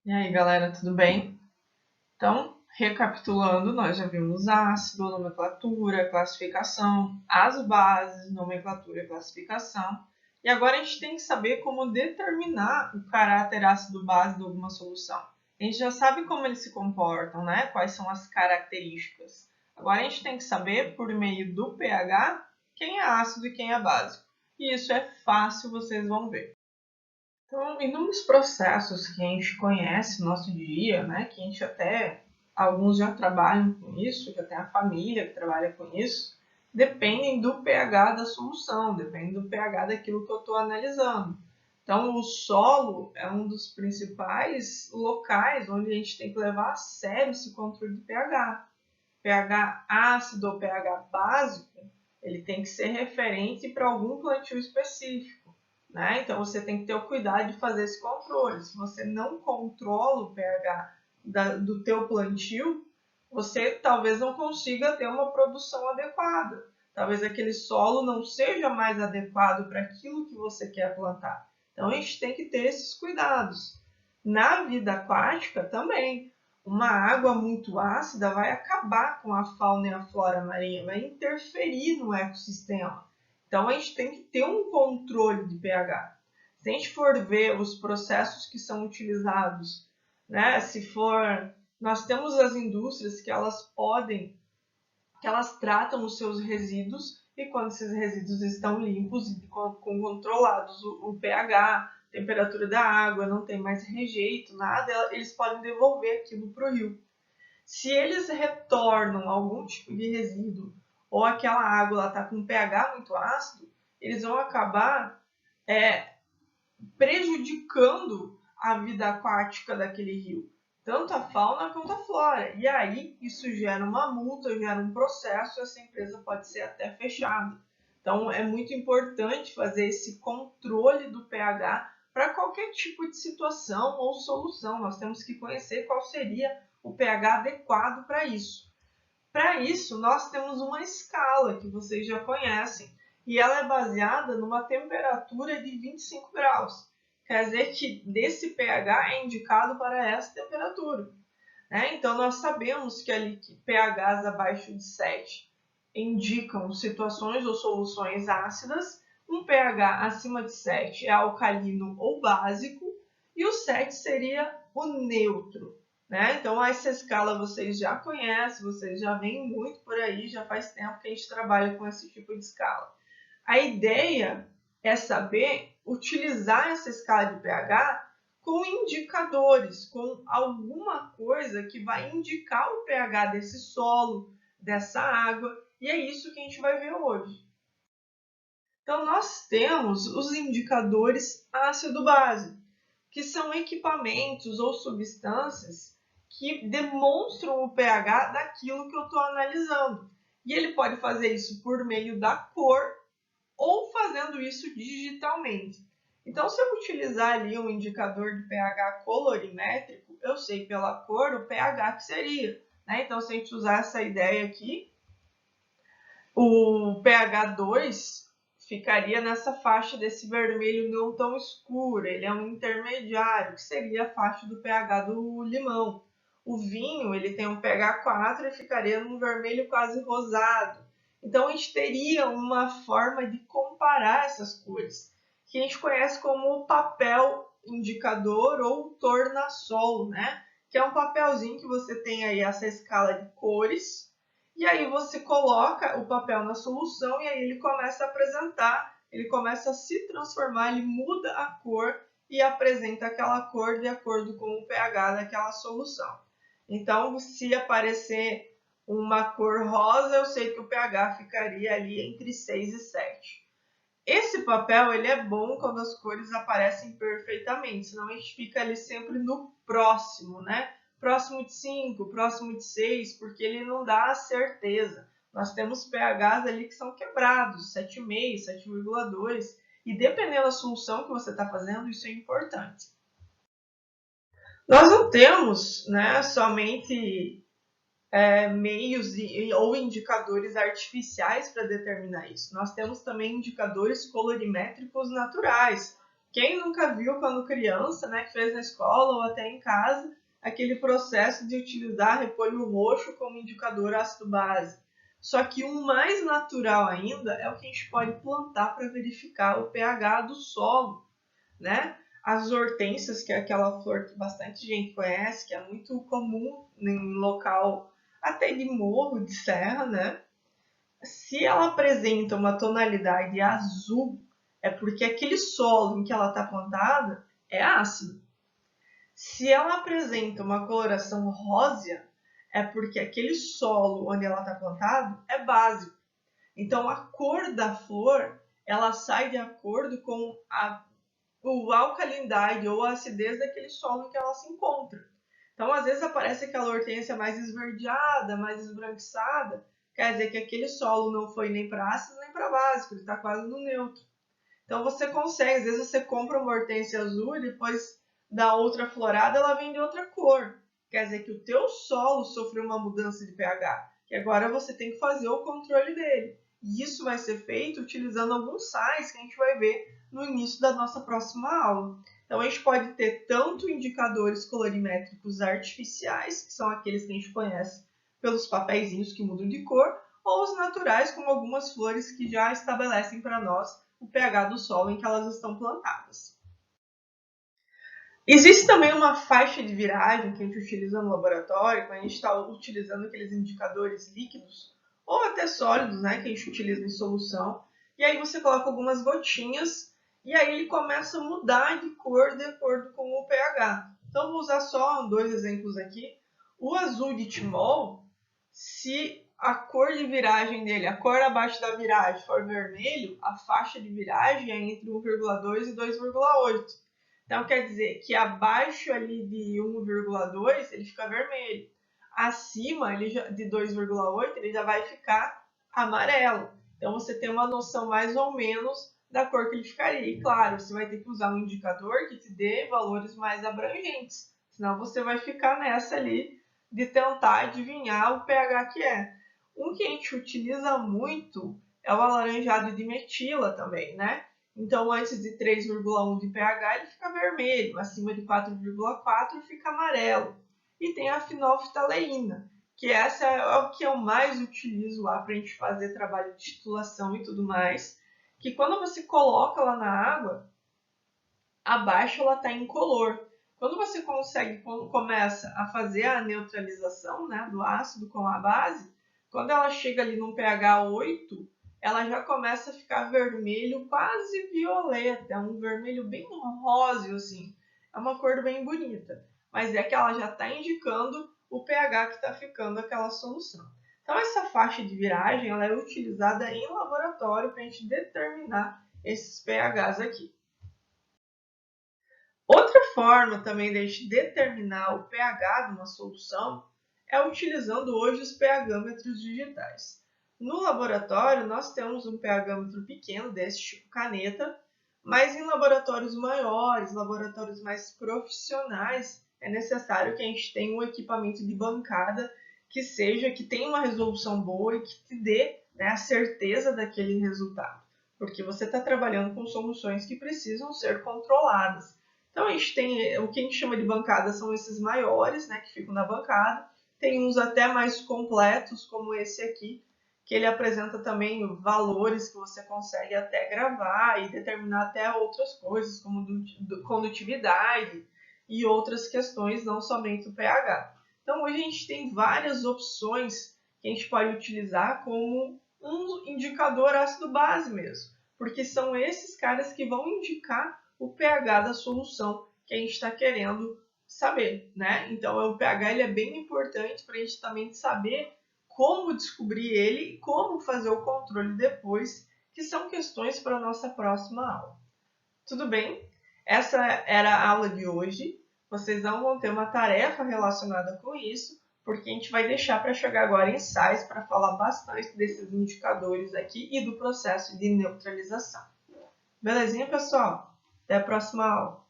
E aí, galera, tudo bem? Então, recapitulando, nós já vimos ácido, nomenclatura, classificação, as bases, nomenclatura e classificação. E agora a gente tem que saber como determinar o caráter ácido-base de alguma solução. A gente já sabe como eles se comportam, né? Quais são as características. Agora a gente tem que saber, por meio do pH, quem é ácido e quem é básico. E isso é fácil, vocês vão ver. Então, inúmeros processos que a gente conhece no nosso dia, né, que a gente até, alguns já trabalham com isso, já tem a família que trabalha com isso, dependem do pH da solução, dependem do pH daquilo que eu estou analisando. Então, o solo é um dos principais locais onde a gente tem que levar a sério esse controle de pH. pH ácido ou pH básico, ele tem que ser referente para algum plantio específico. Né? Então você tem que ter o cuidado de fazer esse controle. Se você não controla o pH do teu plantio, você talvez não consiga ter uma produção adequada. Talvez aquele solo não seja mais adequado para aquilo que você quer plantar. Então a gente tem que ter esses cuidados. Na vida aquática também. Uma água muito ácida vai acabar com a fauna e a flora marinha, vai interferir no ecossistema. Então, a gente tem que ter um controle de pH. Se a gente for ver os processos que são utilizados, né, se for, nós temos as indústrias que elas tratam os seus resíduos e quando esses resíduos estão limpos e controlados o pH, temperatura da água, não tem mais rejeito, nada, eles podem devolver aquilo para o rio. Se eles retornam algum tipo de resíduo ou aquela água está com um pH muito ácido, eles vão acabar prejudicando a vida aquática daquele rio, tanto a fauna quanto a flora. E aí isso gera uma multa, gera um processo e essa empresa pode ser até fechada. Então é muito importante fazer esse controle do pH para qualquer tipo de situação ou solução. Nós temos que conhecer qual seria o pH adequado para isso. Para isso, nós temos uma escala que vocês já conhecem e ela é baseada numa temperatura de 25 graus. Quer dizer que desse pH é indicado para essa temperatura. Né? Então, nós sabemos que ali que pHs abaixo de 7 indicam situações ou soluções ácidas, um pH acima de 7 é alcalino ou básico e o 7 seria o neutro. Né? Então, essa escala vocês já conhecem, vocês já veem muito por aí, já faz tempo que a gente trabalha com esse tipo de escala. A ideia é saber utilizar essa escala de pH com indicadores, com alguma coisa que vai indicar o pH desse solo, dessa água, e é isso que a gente vai ver hoje. Então, nós temos os indicadores ácido-base, que são equipamentos ou substâncias que demonstram o pH daquilo que eu estou analisando. E ele pode fazer isso por meio da cor ou fazendo isso digitalmente. Então, se eu utilizar ali um indicador de pH colorimétrico, eu sei pela cor o pH que seria. Né? Então, se a gente usar essa ideia aqui, o pH 2 ficaria nessa faixa desse vermelho não tão escuro. Ele é um intermediário, que seria a faixa do pH do limão. O vinho ele tem um pH 4 e ficaria num vermelho quase rosado. Então, a gente teria uma forma de comparar essas cores, que a gente conhece como o papel indicador ou tornassol, né? Que é um papelzinho que você tem aí essa escala de cores, e aí você coloca o papel na solução e aí ele começa a apresentar, ele começa a se transformar, ele muda a cor e apresenta aquela cor de acordo com o pH daquela solução. Então, se aparecer uma cor rosa, eu sei que o pH ficaria ali entre 6 e 7. Esse papel ele é bom quando as cores aparecem perfeitamente, senão a gente fica ali sempre no próximo, né? Próximo de 5, próximo de 6, porque ele não dá a certeza. Nós temos pHs ali que são quebrados, 7,5, 7,2, e dependendo da solução que você está fazendo, isso é importante. Nós não temos, né, somente meios ou indicadores artificiais para determinar isso. Nós temos também indicadores colorimétricos naturais, Quem nunca viu quando criança, né, que fez na escola ou até em casa, aquele processo de utilizar repolho roxo como indicador ácido-base? Só que um mais natural ainda é o que a gente pode plantar para verificar o pH do solo, né? As hortênsias, que é aquela flor que bastante gente conhece, que é muito comum em local até de morro, de serra, né? Se ela apresenta uma tonalidade azul, é porque aquele solo em que ela está plantada é ácido. Se ela apresenta uma coloração rósea, é porque aquele solo onde ela está plantada é básico. Então, a cor da flor, ela sai de acordo com a alcalinidade ou a acidez daquele solo em que ela se encontra. Então, às vezes aparece aquela hortênsia mais esverdeada, mais esbranquiçada, quer dizer que aquele solo não foi nem para ácido nem para básico, ele está quase no neutro. Então, você consegue, às vezes você compra uma hortênsia azul e depois da outra florada ela vem de outra cor. Quer dizer que o teu solo sofreu uma mudança de pH, que agora você tem que fazer o controle dele. E isso vai ser feito utilizando alguns sais que a gente vai ver no início da nossa próxima aula. Então, a gente pode ter tanto indicadores colorimétricos artificiais, que são aqueles que a gente conhece pelos papeizinhos que mudam de cor, ou os naturais, como algumas flores que já estabelecem para nós o pH do solo em que elas estão plantadas. Existe também uma faixa de viragem que a gente utiliza no laboratório, quando a gente está utilizando aqueles indicadores líquidos, ou até sólidos, né, que a gente utiliza em solução, e aí você coloca algumas gotinhas, e aí ele começa a mudar de cor de acordo com o pH. Então, vou usar só 2 exemplos aqui. O azul de timol, se a cor de viragem dele, a cor abaixo da viragem for vermelho, a faixa de viragem é entre 1,2 e 2,8. Então, quer dizer que abaixo ali de 1,2 ele fica vermelho. Acima de 2,8 ele já vai ficar amarelo. Então, você tem uma noção mais ou menos da cor que ele ficaria. E, claro, você vai ter que usar um indicador que te dê valores mais abrangentes. Senão, você vai ficar nessa ali de tentar adivinhar o pH que é. Um que a gente utiliza muito é o alaranjado de metila também, né? Então, antes de 3,1 de pH, ele fica vermelho, acima de 4,4 fica amarelo. E tem a fenolftaleína, que essa é o que eu mais utilizo lá para a gente fazer trabalho de titulação e tudo mais, que quando você coloca lá na água, abaixo ela está incolor. Quando você começa a fazer a neutralização, né, do ácido com a base, quando ela chega ali num pH 8, ela já começa a ficar vermelho, quase violeta, um vermelho bem róseo, assim. É uma cor bem bonita, mas é que ela já está indicando o pH que está ficando aquela solução. Então, essa faixa de viragem ela é utilizada em laboratório para a gente determinar esses pHs aqui. Outra forma também de a gente determinar o pH de uma solução é utilizando hoje os pH-metros digitais. No laboratório, nós temos um pH-metro pequeno, desse tipo caneta, mas em laboratórios maiores, laboratórios mais profissionais, é necessário que a gente tenha um equipamento de bancada que tenha uma resolução boa e que te dê, né, a certeza daquele resultado, porque você está trabalhando com soluções que precisam ser controladas. Então, a gente tem o que a gente chama de bancada, são esses maiores, né, que ficam na bancada. Tem uns até mais completos, como esse aqui, que ele apresenta também valores que você consegue até gravar e determinar até outras coisas, como condutividade e outras questões, não somente o pH. Então, hoje a gente tem várias opções que a gente pode utilizar como um indicador ácido-base mesmo, porque são esses caras que vão indicar o pH da solução que a gente está querendo saber, né? Então, o pH ele é bem importante para a gente também saber como descobrir ele e como fazer o controle depois, que são questões para a nossa próxima aula. Tudo bem? Essa era a aula de hoje. Vocês não vão ter uma tarefa relacionada com isso, porque a gente vai deixar para chegar agora em SAIS para falar bastante desses indicadores aqui e do processo de neutralização. Belezinha, pessoal? Até a próxima aula.